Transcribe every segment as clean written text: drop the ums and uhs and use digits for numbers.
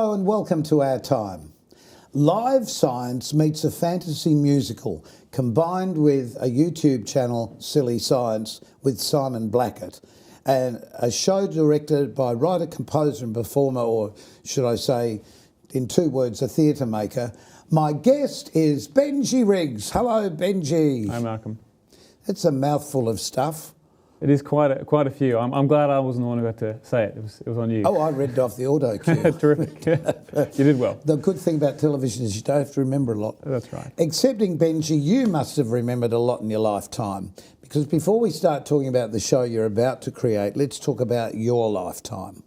Hello and welcome to Our Time. Live science meets a fantasy musical combined with a YouTube channel, Silly Science, with Simon Blackett, and a show directed by writer, composer and performer, or should I say, in 2 words, a theatre maker. My guest is Benji Riggs. Hello, Benji. Hi, Malcolm. It's a mouthful of stuff. It is quite a few. I'm glad I wasn't the one who had to say it. It was on you. Oh, I read it off the auto cue. Terrific. You did well. The good thing about television is you don't have to remember a lot. That's right. Excepting Benji, you must have remembered a lot in your lifetime. Because before we start talking about the show you're about to create, let's talk about your lifetime.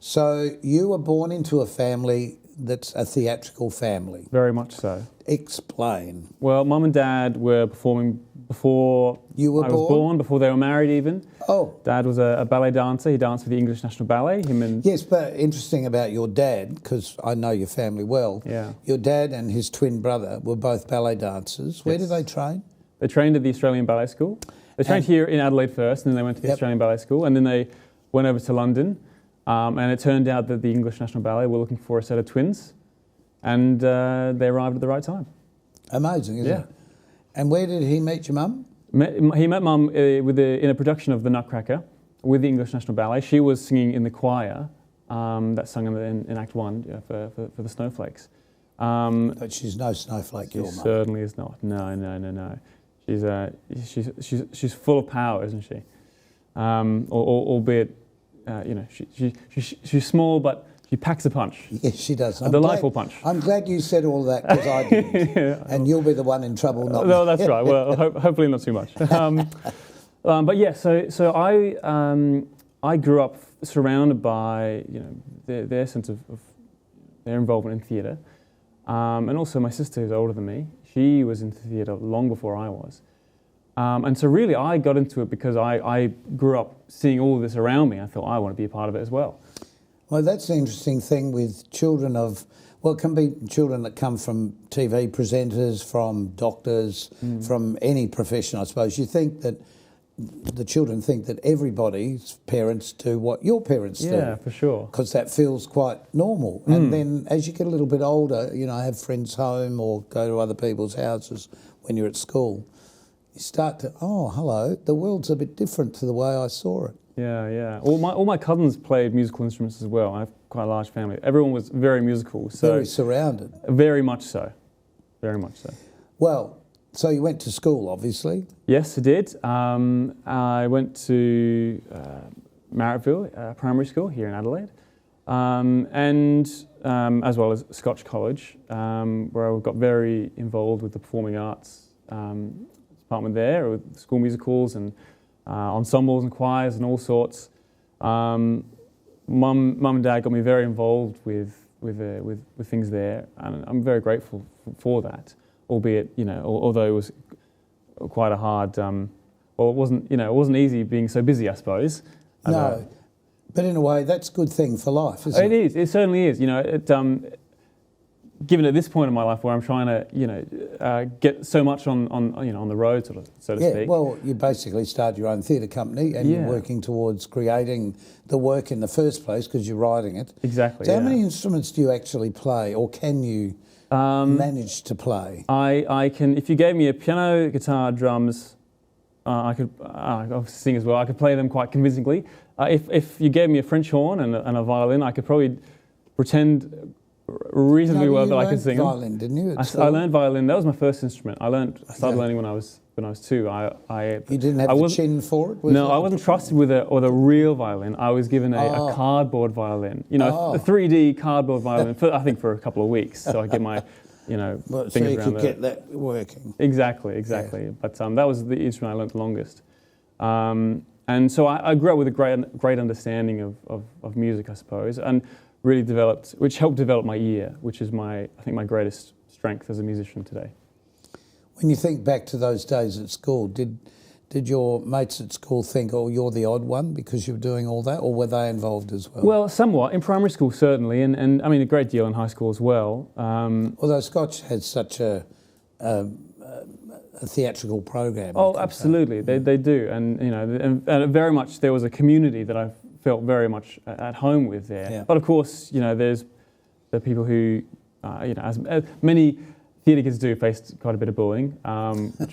So you were born into a family that's a theatrical family. Very much so. Explain. Well, Mum and Dad were performing before you were I was born, before they were married even. Oh. Dad was a ballet dancer. He danced for the English National Ballet. Yes, but interesting about your dad, because I know your family well. Yeah. Your dad and his twin brother were both ballet dancers. Where did they train? They trained at the Australian Ballet School. They trained here in Adelaide first, and then they went to the Australian Ballet School, and then they went over to London. And it turned out that the English National Ballet were looking for a set of twins, and they arrived at the right time. Amazing, isn't it? And where did he meet your mum? He met Mum in a production of The Nutcracker with the English National Ballet. She was singing in the choir that sung in Act 1 for the Snowflakes. But she's no snowflake, your mum. She certainly is not. No. She's full of power, isn't she? Albeit, she's small, but she packs a punch. Yes, she does. A delightful punch. I'm glad you said all that because I didn't. Yeah. And you'll be the one in trouble, not me. No, that's right. Well, hopefully not too much. But yeah, so I grew up surrounded by their sense of their involvement in theatre, and also my sister, who's older than me. She was into theatre long before I was. And so really I got into it because I grew up seeing all of this around me. I thought I want to be a part of it as well. Well, that's the interesting thing with children it can be children that come from TV presenters, from doctors, from any profession, I suppose. You think that the children think that everybody's parents do what your parents do. Yeah, for sure. Because that feels quite normal. And then as you get a little bit older, have friends home or go to other people's houses when you're at school, you start to, oh, hello, the world's a bit different to the way I saw it. Yeah. All my cousins played musical instruments as well. I have quite a large family. Everyone was very musical. So very surrounded. Very much so. Very much so. Well, so you went to school, obviously. Yes, I did. I went to Marrickville Primary School here in Adelaide, and as well as Scotch College, where I got very involved with the performing arts department there, with school musicals and ensembles and choirs and all sorts. Mum and Dad got me very involved with things there, and I'm very grateful for that. Albeit, although it was quite a hard, it wasn't easy being so busy, I suppose. No, but in a way, that's a good thing for life, isn't it? It is. It certainly is. Given at this point in my life where I'm trying to, get so much on the road, so to speak. Yeah, well, you basically started your own theatre company and you're working towards creating the work in the first place because you're writing it. Exactly. So how many instruments do you actually play, or can you manage to play? I can. If you gave me a piano, guitar, drums, I could sing as well. I could play them quite convincingly. If you gave me a French horn and a violin, I could probably pretend reasonably well that I could sing. You learned violin, didn't you? I learned violin. That was my first instrument. I started learning when I was 2. You didn't have the chin for it? No, I wasn't trusted with a real violin. I was given a cardboard violin. A 3D cardboard violin. For a couple of weeks, so I get my fingers around so you could get that working. Exactly. Yeah. But that was the instrument I learned the longest. And so I grew up with a great understanding of music, I suppose, and really which helped develop my ear, which is I think my greatest strength as a musician today. When you think back to those days at school, did your mates at school think, oh, you're the odd one because you're doing all that, or were they involved as well? Well, somewhat. In primary school, certainly, and I mean a great deal in high school as well. Although Scotch had such a theatrical program. Oh, absolutely, they do, and very much there was a community that I felt very much at home with there. Yeah. But of course, there's the people who, as many theatre kids do, faced quite a bit of bullying,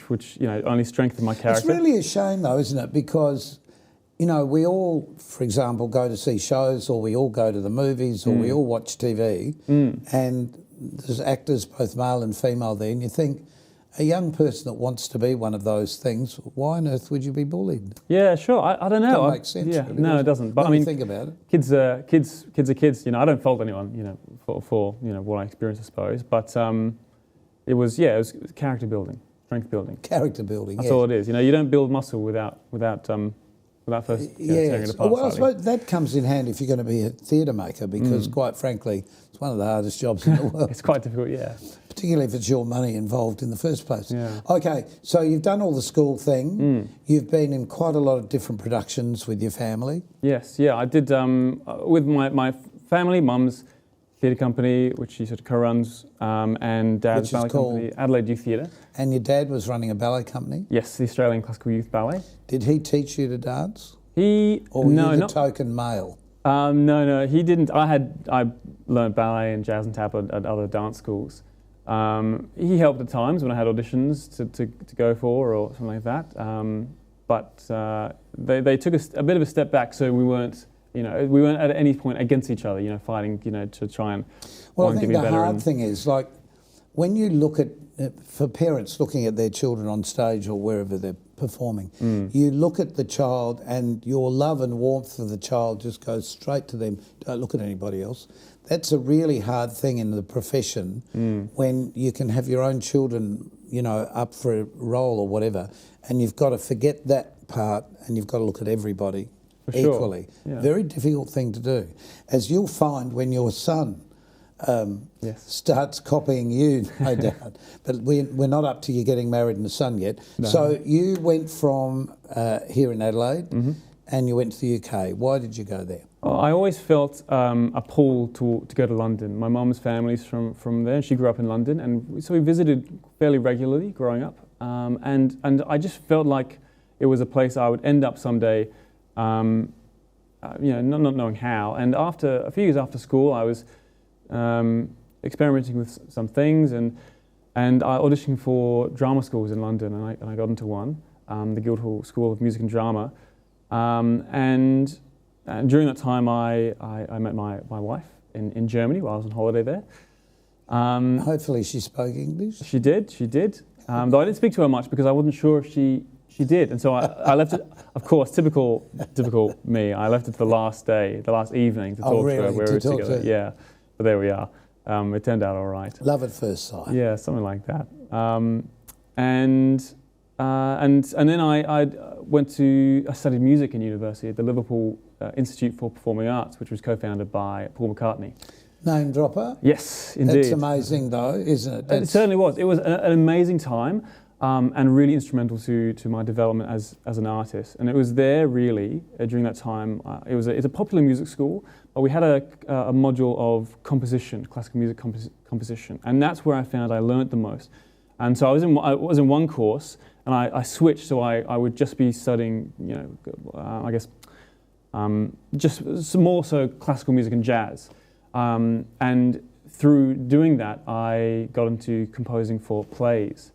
which only strengthened my character. It's really a shame though, isn't it? Because, we all, for example, go to see shows, or we all go to the movies, or we all watch TV, and there's actors, both male and female there, and you think, a young person that wants to be one of those things, why on earth would you be bullied? Yeah, sure. I don't know. Doesn't make sense. Yeah, really, no, it doesn't. But when you think about it, kids are kids. Kids are kids. I don't fault anyone, for what I experienced, I suppose. But it was character building, strength building. Character building. That's all it is. You don't build muscle without first tearing it apart. Well, I suppose that comes in handy if you're going to be a theatre maker, because quite frankly, it's one of the hardest jobs in the world. It's quite difficult, yeah. Particularly if it's your money involved in the first place. Yeah. Okay, so you've done all the school thing. You've been in quite a lot of different productions with your family. Yes, yeah, I did with my family, mum's theatre company, which she sort of co-runs, and dad's ballet company, Adelaide Youth Theatre. And your dad was running a ballet company? Yes, the Australian Classical Youth Ballet. Did he teach you to dance? Or were you the token male? No, he didn't. I learned ballet and jazz and tap at other dance schools. He helped at times when I had auditions to go for or something like that. But they took a bit of a step back, so we weren't at any point against each other, fighting, to try and Well, I think the hard thing is, like, when you look at, for parents looking at their children on stage or wherever they're performing, you look at the child and your love and warmth for the child just goes straight to them. Don't look at anybody else. That's a really hard thing in the profession when you can have your own children, up for a role or whatever, and you've got to forget that part and you've got to look at everybody equally. Yeah. Very difficult thing to do. As you'll find when your son starts copying you, no doubt. But we're not up to you getting married and a son yet. No. So you went from here in Adelaide and you went to the UK. Why did you go there? I always felt a pull to go to London. My mum's family's from there, and she grew up in London, and so we visited fairly regularly growing up. And I just felt like it was a place I would end up someday, not knowing how. And after a few years after school, I was experimenting with some things, and I auditioned for drama schools in London, and I got into one, the Guildhall School of Music and Drama, and during that time I met my wife in Germany while I was on holiday there. Hopefully she spoke English? She did. Though I didn't speak to her much because I wasn't sure if she did, and so I left it. Of course, typical me. I left it to the last evening to talk to her. We were together. Yeah, but there we are. It turned out all right. Love at first sight. Yeah, something like that. And then I studied music in university at the Liverpool Institute for Performing Arts, which was co-founded by Paul McCartney. Name dropper? Yes, indeed. That's amazing though, isn't it? It certainly was. It was an amazing time and really instrumental to my development as an artist. And it was there really, during that time, it's a popular music school, but we had a module of composition, classical music composition. And that's where I found I learnt the most. And so I was in one course, and I switched, so I would just be studying, just some more so classical music and jazz. And through doing that, I got into composing for plays,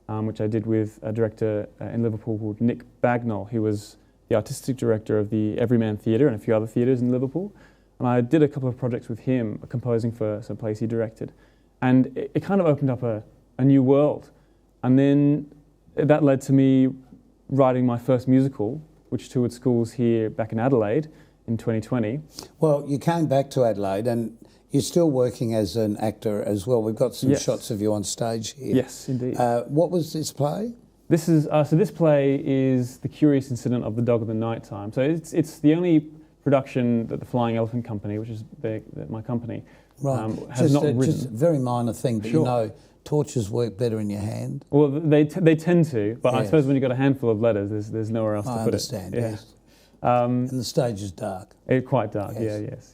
which I did with a director in Liverpool called Nick Bagnall. He was the artistic director of the Everyman Theatre and a few other theatres in Liverpool. And I did a couple of projects with him, composing for some plays he directed. And it kind of opened up a new world. And then that led to me writing my first musical, which toured schools here back in Adelaide in 2020. Well, you came back to Adelaide and you're still working as an actor as well. We've got some shots of you on stage here. Yes, indeed. What was this play? This is this play is The Curious Incident of the Dog of the Night Time. So it's the only production that the Flying Elephant Company, which is my company, has not written. Just a very minor thing, but torches work better in your hand. Well, they tend to, but I suppose when you've got a handful of letters, there's nowhere else to put it. I understand, yes. And the stage is dark. Quite dark, yes.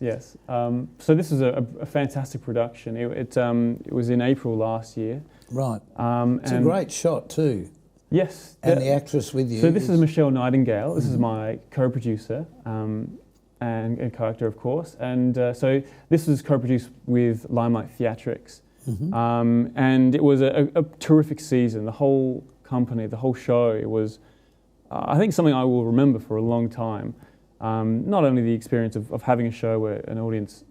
So this is a fantastic production. It was in April last year. Right. It's a great shot too. Yes. And the actress with you. So this is Michelle Nightingale. This is my co-producer. and character, of course. And so this was co-produced with Limelight Theatrics. And it was a terrific season. The whole company, the whole show, it was, I think, something I will remember for a long time. Not only the experience of having a show where an audience,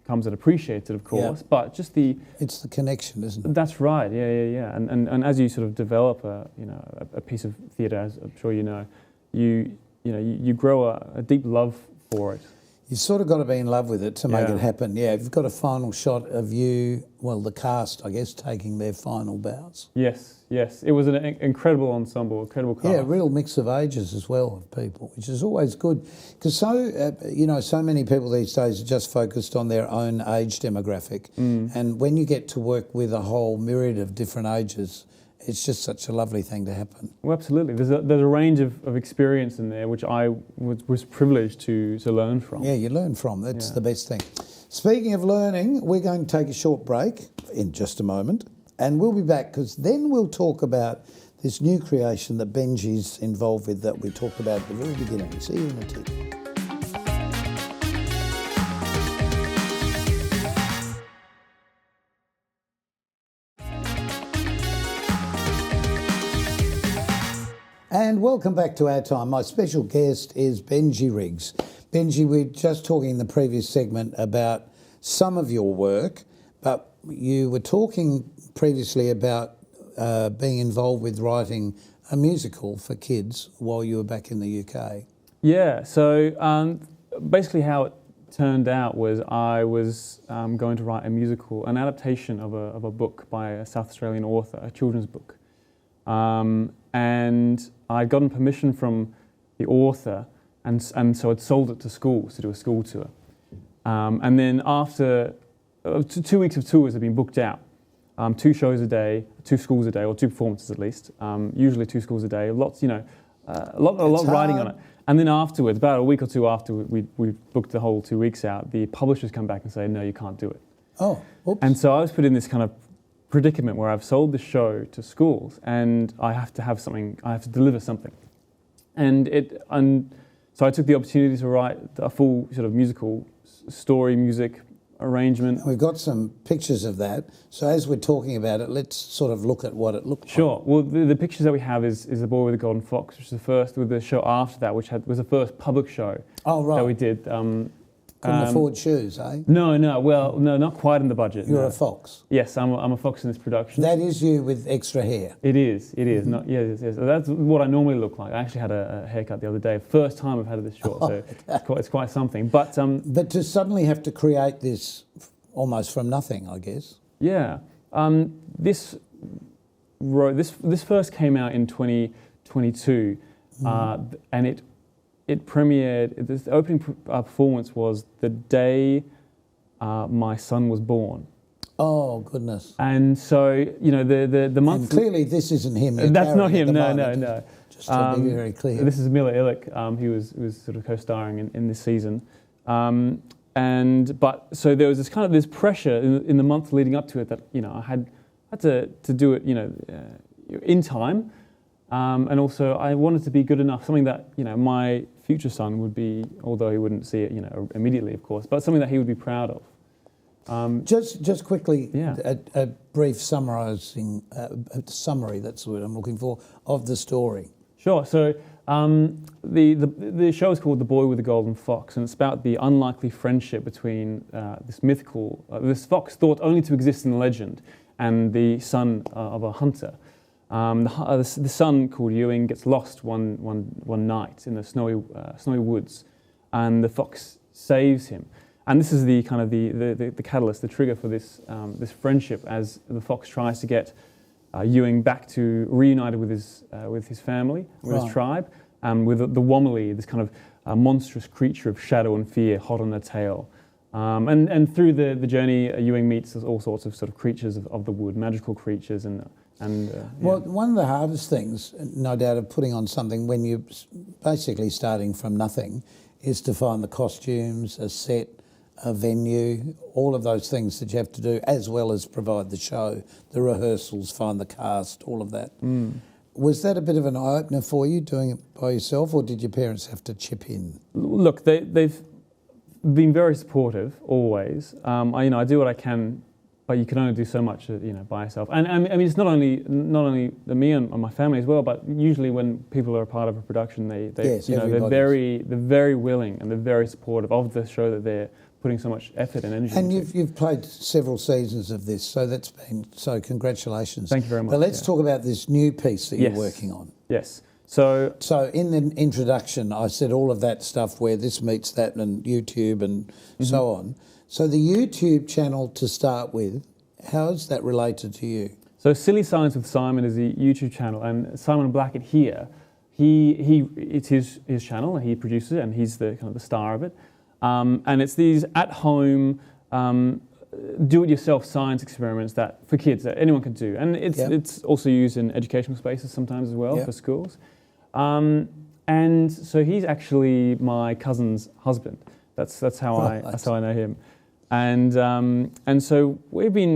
comes and appreciates it, of course, but just it's the connection, isn't it? That's right. Yeah. And as you sort of develop a piece of theatre, as I'm sure you know, you grow a deep love for it. You've sort of got to be in love with it to make it happen. Yeah, you've got a final shot of you, well, the cast, I guess, taking their final bows. Yes. It was an incredible ensemble, incredible cast. Yeah, a real mix of ages as well of people, which is always good. Because so many people these days are just focused on their own age demographic. And when you get to work with a whole myriad of different ages, it's just such a lovely thing to happen. Well, absolutely. There's a range of experience in there which I was privileged to learn from. Yeah, you learn from. That's the best thing. Speaking of learning, we're going to take a short break in just a moment, and we'll be back because then we'll talk about this new creation that Benji's involved with that we talked about at the very beginning. See you in a tick. And welcome back to Our Time. My special guest is Benji Riggs. Benji, we were just talking in the previous segment about some of your work, but you were talking previously about being involved with writing a musical for kids while you were back in the UK. Yeah, so basically how it turned out was I was going to write a musical, an adaptation of a book by a South Australian author, a children's book. And I'd gotten permission from the author, and so I'd sold it to schools to do a school tour. And then after 2 weeks of tours had been booked out, 2 shows a day, 2 schools a day, or 2 performances at least, usually 2 schools a day, lots, a lot of writing on it. And then afterwards, about a week or two after we booked the whole 2 weeks out, the publishers come back and say, no, you can't do it. Oh, oops. And so I was put in this kind of predicament where I've sold the show to schools and I have to have something, I have to deliver something. And so I took the opportunity to write a full sort of musical story, music, arrangement. We've got some pictures of that. So as we're talking about it, let's sort of look at what it looked like. Sure. Well, the pictures that we have is The Boy with the Golden Fox, which is the first, with the show after that, which was the first public show that we did. Couldn't afford shoes, eh? No. Well, no, not quite in the budget. You're a fox. Yes, I'm a fox in this production. That is you with extra hair. It is. Mm-hmm. Not, yes. That's what I normally look like. I actually had a haircut the other day. First time I've had this short, so it's quite something. But to suddenly have to create this almost from nothing, I guess. Yeah. This first came out in 2022, and it premiered. The opening performance was the day my son was born. Oh goodness! And so the month. And clearly, this isn't him. That's not him. No. Just to be very clear. This is Mila Illick, who was sort of co-starring in this season. But so there was this pressure in the month leading up to it that I had to do it in time. And also I wanted to be good enough, something that my future son would be, although he wouldn't see it immediately, of course, but something that he would be proud of. Just quickly, a brief summary, that's what I'm looking for, of the story. Sure. So the show is called The Boy with the Golden Fox, and it's about the unlikely friendship between this fox thought only to exist in legend, and the son of a hunter. The son, called Ewing, gets lost one night in the snowy woods, and the fox saves him. And this is the kind of the catalyst, the trigger for this friendship, as the fox tries to get Ewing reunited with his family, with his tribe, with the Womerly, this kind of monstrous creature of shadow and fear, hot on the tail. And through the journey, Ewing meets all sorts of sort of creatures of the wood, magical creatures, Well, one of the hardest things, no doubt, of putting on something when you're basically starting from nothing is to find the costumes, a set, a venue, all of those things that you have to do, as well as provide the show, the rehearsals, find the cast, all of that. Was that a bit of an eye-opener for you, doing it by yourself, or did your parents have to chip in? Look, they've been very supportive always. I do what I can, but you can only do so much, by yourself. And I mean, it's not only me and my family as well, but usually when people are a part of a production, they're very willing and they're very supportive of the show that they're putting so much effort and energy into. And you've played several seasons of this, so congratulations. Thank you very much. But let's talk about this new piece that you're working on. Yes. So in the introduction, I said all of that stuff where this meets that and YouTube and so on. So the YouTube channel to start with, how is that related to you? So Silly Science with Simon is the YouTube channel, and Simon Blackett here, it's his channel, and he produces it, and he's the kind of the star of it. And it's these at-home, do-it-yourself science experiments that for kids that anyone can do, and it's also used in educational spaces sometimes as well for schools. And so he's actually my cousin's husband. That's how I know him. And so we've been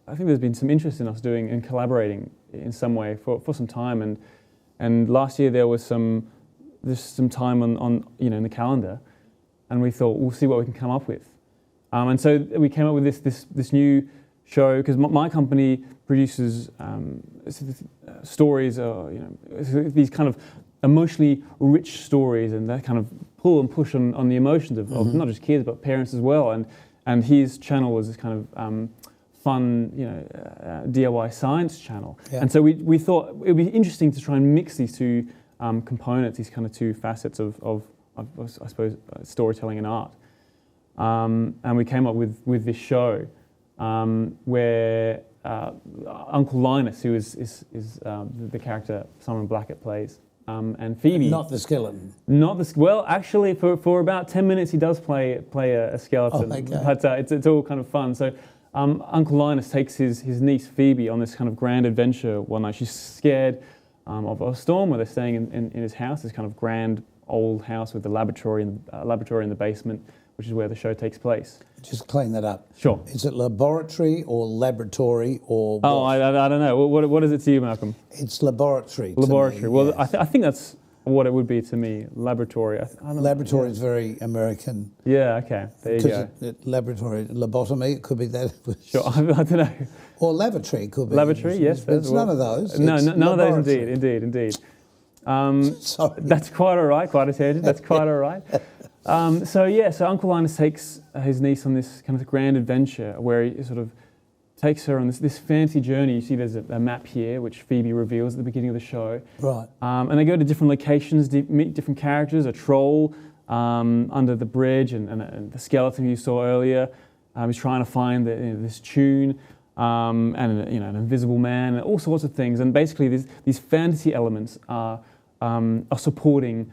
I think there's been some interest in us doing and collaborating in some way for some time. And last year there was some time on in the calendar, and we thought we'll see what we can come up with. And so we came up with this new show, because my company produces stories, these kind of emotionally rich stories, and that kind of pull and push on the emotions of not just kids but parents as well. And his channel was this kind of fun, DIY science channel. Yeah. And so we thought it would be interesting to try and mix these two components, these kind of two facets of I suppose, storytelling and art. And we came up with this show where Uncle Linus, who is the character Simon Blackett plays, and Phoebe. Not the skeleton. Well, actually, for about 10 minutes he does play a skeleton. Oh, okay. But it's all kind of fun. So Uncle Linus takes his niece Phoebe on this kind of grand adventure one night. She's scared of a storm where they're staying in his house, this kind of grand old house with a laboratory in the basement, which is where the show takes place. Just clean that up. Sure. Is it laboratory or laboratory or what? Oh, I don't know. What is it to you, Malcolm? It's laboratory. Laboratory. To me, well, yes. I think that's what it would be to me. Laboratory. I don't laboratory is very American. Yeah. Okay. There you go. Laboratory, lobotomy. It could be that. Sure. I don't know. Or lavatory could be. Lavatory. Yes. But it's none of those. No, none of those. Indeed. Sorry. That's quite all right. Quite a tangent. That's quite all right. So Uncle Linus takes his niece on this kind of grand adventure where he sort of takes her on this fancy journey. You see there's a map here, which Phoebe reveals at the beginning of the show. Right. And they go to different locations, meet different characters, a troll under the bridge, and the skeleton you saw earlier. He's trying to find this tune, and an invisible man, and all sorts of things. And basically these fantasy elements are supporting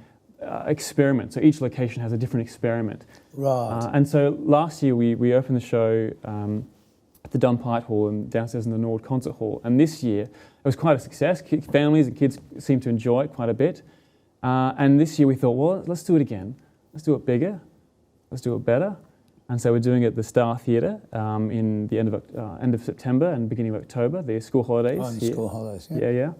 experiment. So each location has a different experiment. Right. And so last year we opened the show at the Dunpite Hall and downstairs in the Nord Concert Hall. And this year it was quite a success. Families and kids seemed to enjoy it quite a bit. And this year we thought, well, let's do it again. Let's do it bigger. Let's do it better. And so we're doing it at the Star Theatre in the end of September and beginning of October, the school holidays. Oh, the school holidays, yeah. Yeah.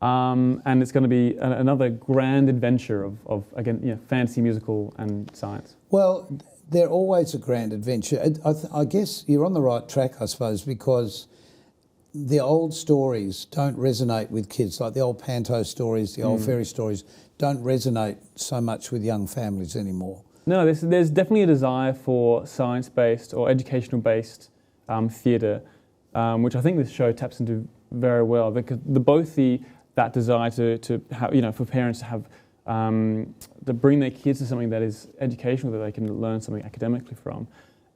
And it's going to be another grand adventure of again, fantasy, musical, and science. Well, they're always a grand adventure. I guess you're on the right track, I suppose, because the old stories don't resonate with kids, like the old Panto stories, the old fairy stories, don't resonate so much with young families anymore. No, there's definitely a desire for science-based or educational-based theatre, which I think this show taps into very well, because that desire to have, for parents to have to bring their kids to something that is educational, that they can learn something academically from,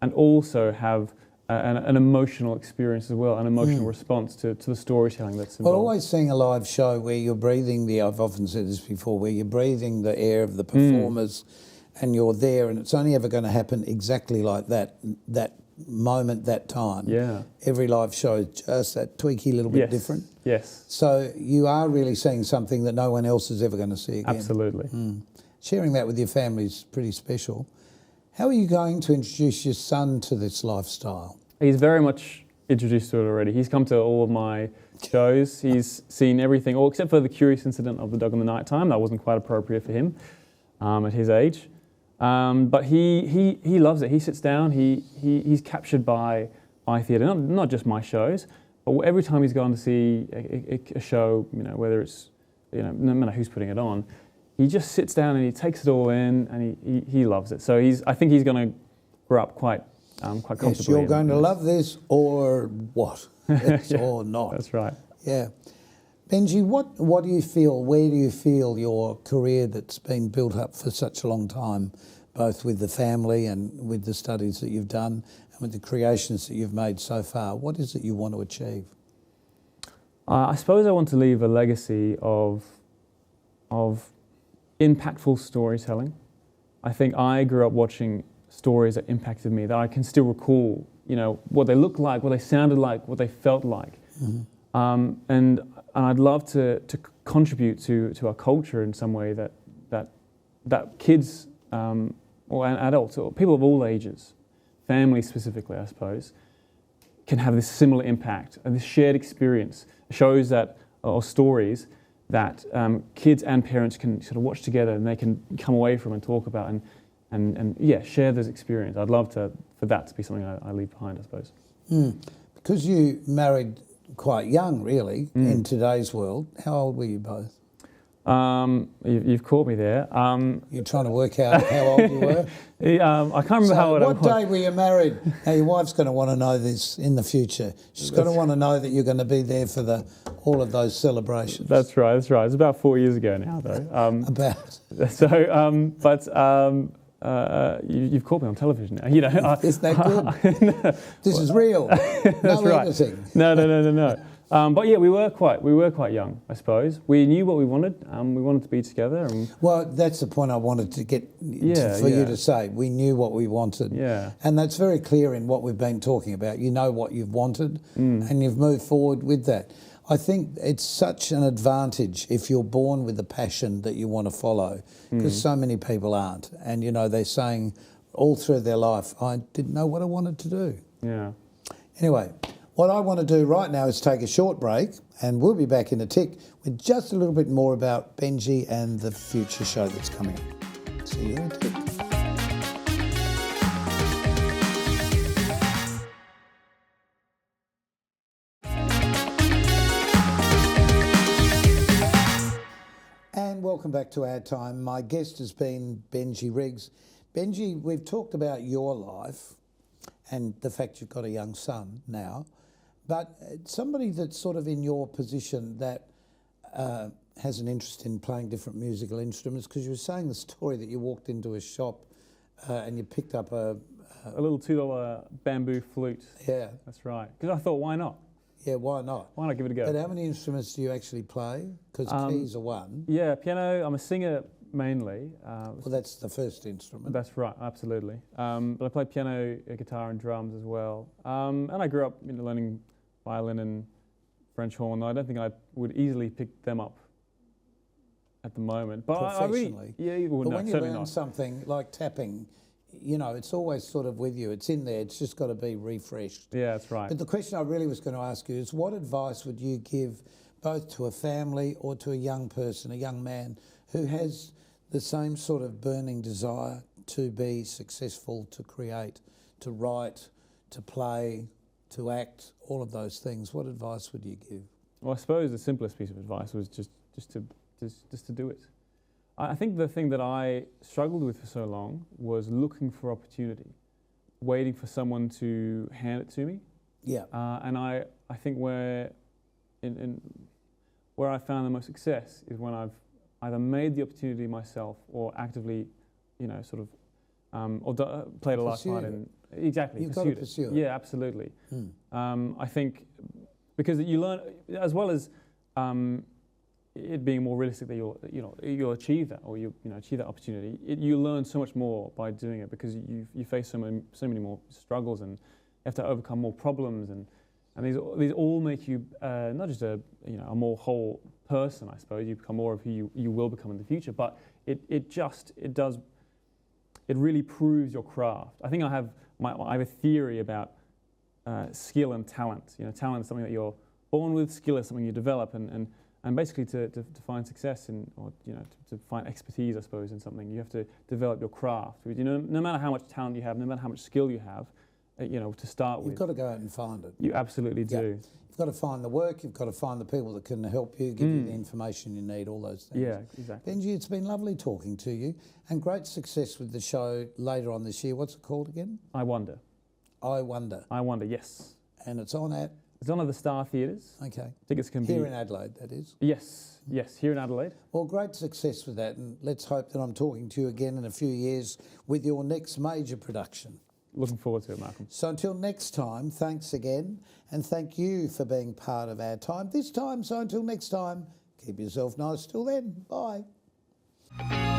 and also have an emotional experience as well, an emotional response to the storytelling that's involved. Well, always seeing a live show where you're breathing I've often said this before, where you're breathing the air of the performers and you're there, and it's only ever going to happen exactly like that moment, that time. Yeah. Every live show is just that tweaky little bit different. Yes. So you are really seeing something that no one else is ever going to see again. Absolutely. Sharing that with your family is pretty special. How are you going to introduce your son to this lifestyle? He's very much introduced to it already. He's come to all of my shows. He's seen everything, all except for the curious incident of the dog in the night time. That wasn't quite appropriate for him at his age. But he loves it. He sits down. He's captured by theatre, not just my shows, but every time he's gone to see a show, whether it's no matter who's putting it on, he just sits down and he takes it all in, and he loves it. So I think he's going to grow up quite comfortably. Yes, you're going to love this, or what? Or not. That's right. Yeah. Benji, what do you feel, where do you feel your career that's been built up for such a long time, both with the family and with the studies that you've done and with the creations that you've made so far? What is it you want to achieve? I suppose I want to leave a legacy of impactful storytelling. I think I grew up watching stories that impacted me, that I can still recall, what they looked like, what they sounded like, what they felt like. Mm-hmm. And I'd love to contribute to our culture in some way that kids or adults or people of all ages, families specifically, I suppose, can have this similar impact and this shared experience. Shows that, or stories that kids and parents can sort of watch together and they can come away from and talk about and share those experiences. I'd love for that to be something I leave behind, I suppose. Because you married quite young, really, in today's world. How old were you both? You've caught me there. You're trying to work out how old you were? I can't remember how old I was. What day were you married? Now, your wife's going to want to know this in the future. She's going to want to know that you're going to be there for all of those celebrations. That's right. It's about 4 years ago now, though. About. So, you've caught me on television now. Isn't that good? No. This is real. No right. editing. No. But yeah, we were quite young, I suppose. We knew what we wanted. We wanted to be together. Well, that's the point I wanted to get you to say. We knew what we wanted. Yeah. And that's very clear in what we've been talking about. You know what you've wanted and you've moved forward with that. I think it's such an advantage if you're born with a passion that you want to follow, because so many people aren't. And, they're saying all through their life, I didn't know what I wanted to do. Yeah. Anyway, what I want to do right now is take a short break, and we'll be back in a tick with just a little bit more about Benji and the future show that's coming up. See you in a tick. And welcome back to Our Time. My guest has been Benji Riggs. Benji, we've talked about your life and the fact you've got a young son now, but somebody that's sort of in your position that has an interest in playing different musical instruments, because you were saying the story that you walked into a shop and you picked up a little $2 bamboo flute. Yeah. That's right. Because I thought, why not? Yeah, why not? Why not give it a go? But how many instruments do you actually play? Because keys are one. Yeah, piano. I'm a singer mainly. Well, that's the first instrument. That's right, absolutely. But I play piano, guitar and drums as well. And I grew up learning violin and French horn. I don't think I would easily pick them up at the moment. But professionally. But when you learn something like tapping, it's always sort of with you. It's in there. It's just got to be refreshed. Yeah, that's right. But the question I really was going to ask you is, what advice would you give both to a family or to a young person, a young man who has the same sort of burning desire to be successful, to create, to write, to play, to act, all of those things? What advice would you give? Well, I suppose the simplest piece of advice was just to do it. I think the thing that I struggled with for so long was looking for opportunity, waiting for someone to hand it to me. Yeah. And I think where I found the most success is when I've either made the opportunity myself or actively, played a large part in. Exactly. You've got to pursue it. Yeah, absolutely. I think because you learn, as well as it being more realistic that you'll achieve that, or achieve that opportunity. You learn so much more by doing it, because you face so many more struggles, and you have to overcome more problems, and these all make you not just a more whole person, I suppose. You become more of who you will become in the future, but it really proves your craft. I think I have a theory about skill and talent. You know, talent is something that you're born with. Skill is something you develop, and basically to find success in, or to find expertise, I suppose, in something, you have to develop your craft. You know, no matter how much talent you have, no matter how much skill you have, to start with. You've got to go out and find it. You absolutely do. Yep. You've got to find the work, you've got to find the people that can help you, give you the information you need, all those things. Yeah, exactly. Benji, it's been lovely talking to you, and great success with the show later on this year. What's it called again? I Wonder. I Wonder. I Wonder, yes. And it's on at? It's on at the Star Theatres. Okay. Tickets can be... Here in Adelaide, that is? Yes, here in Adelaide. Well, great success with that, and let's hope that I'm talking to you again in a few years with your next major production. Looking forward to it, Malcolm. So until next time, thanks again, and thank you for being part of our time this time. So until next time, keep yourself nice till then. Bye.